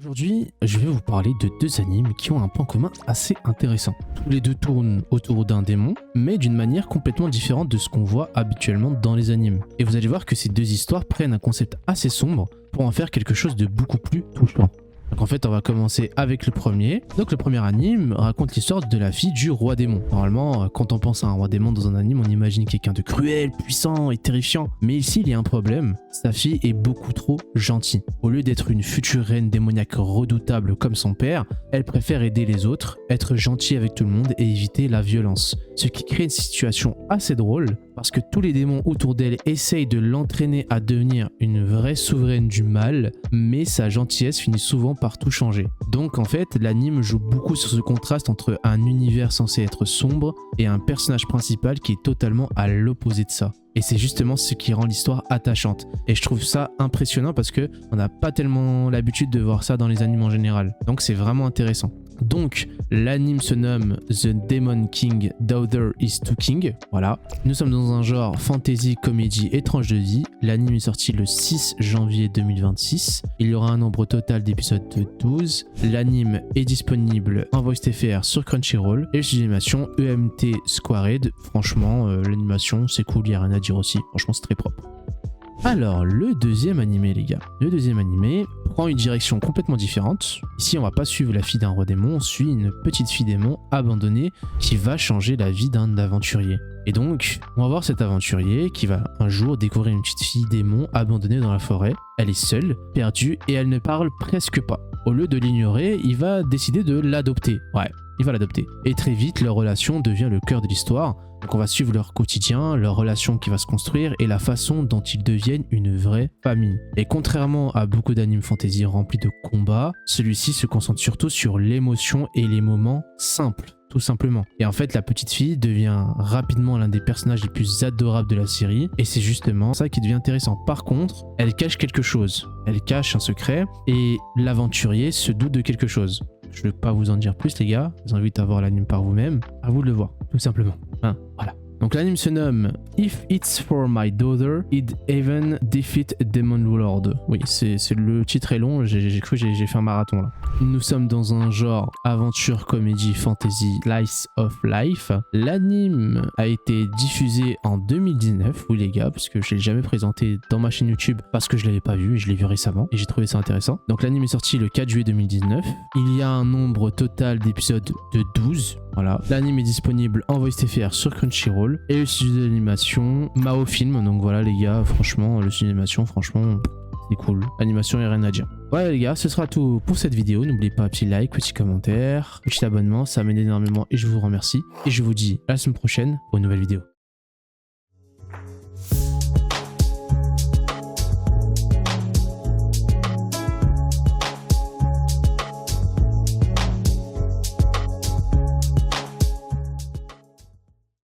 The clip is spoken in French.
Aujourd'hui, je vais vous parler de deux animes qui ont un point commun assez intéressant. Tous les deux tournent autour d'un démon, mais d'une manière complètement différente de ce qu'on voit habituellement dans les animes. Et vous allez voir que ces deux histoires prennent un concept assez sombre pour en faire quelque chose de beaucoup plus touchant. Donc en fait on va commencer avec le premier. Donc le premier anime raconte l'histoire de la fille du roi démon. Normalement quand on pense à un roi démon dans un anime on imagine quelqu'un de cruel, puissant et terrifiant. Mais ici il y a un problème, sa fille est beaucoup trop gentille. Au lieu d'être une future reine démoniaque redoutable comme son père, elle préfère aider les autres, être gentille avec tout le monde et éviter la violence. Ce qui crée une situation assez drôle parce que tous les démons autour d'elle essayent de l'entraîner à devenir une vraie souveraine du mal, mais sa gentillesse finit souvent par tout changer. Donc en fait, l'anime joue beaucoup sur ce contraste entre un univers censé être sombre et un personnage principal qui est totalement à l'opposé de ça. Et c'est justement ce qui rend l'histoire attachante. Et je trouve ça impressionnant parce que on n'a pas tellement l'habitude de voir ça dans les animes en général. Donc c'est vraiment intéressant. Donc l'anime se nomme The Demon King Daughter is to King. Voilà. Nous sommes dans un genre fantasy, comédie étrange de vie. L'anime est sorti le 6 janvier 2026. Il y aura un nombre total d'épisodes de 12. L'anime est disponible en voice TFR sur Crunchyroll. Et le studio d'animation EMT Squared. Franchement, l'animation c'est cool, il n'y a rien à dire aussi. Franchement, c'est très propre. Alors, le deuxième animé, les gars. Le deuxième animé prend une direction complètement différente. Ici, on va pas suivre la fille d'un roi démon, on suit une petite fille démon abandonnée qui va changer la vie d'un aventurier. Et donc, on va voir cet aventurier qui va un jour découvrir une petite fille démon abandonnée dans la forêt. Elle est seule, perdue et elle ne parle presque pas. Au lieu de l'ignorer, il va décider de l'adopter. Ouais, il va l'adopter. Et très vite, leur relation devient le cœur de l'histoire. Donc on va suivre leur quotidien, leur relation qui va se construire et la façon dont ils deviennent une vraie famille. Et contrairement à beaucoup d'animes fantasy remplis de combats, celui-ci se concentre surtout sur l'émotion et les moments simples. Tout simplement. Et en fait, la petite fille devient rapidement l'un des personnages les plus adorables de la série. Et c'est justement ça qui devient intéressant. Par contre, elle cache quelque chose. Elle cache un secret. Et l'aventurier se doute de quelque chose. Je ne veux pas vous en dire plus, les gars. Je vous invite à voir l'anime par vous-même. À vous de le voir, tout simplement. Hein, voilà. Donc l'anime se nomme If It's For My Daughter, I'd Even Defeat Demon Lord. Oui, le titre est long, j'ai cru que j'ai fait un marathon là. Nous sommes dans un genre aventure, comédie, fantasy, slice of life. L'anime a été diffusé en 2019, oui les gars, parce que je l'ai jamais présenté dans ma chaîne YouTube parce que je l'avais pas vu et je l'ai vu récemment et j'ai trouvé ça intéressant. Donc l'anime est sorti le 4 juillet 2019. Il y a un nombre total d'épisodes de 12. Voilà. L'anime est disponible en voice TFR sur Crunchyroll et le studio d'animation Mao Film. Donc voilà les gars, franchement, le studio d'animation, franchement, c'est cool. L'animation, il n'y a rien à dire. Voilà les gars, ce sera tout pour cette vidéo. N'oubliez pas un petit like, petit commentaire, petit abonnement, ça m'aide énormément et je vous remercie. Et je vous dis à la semaine prochaine pour une nouvelle vidéo.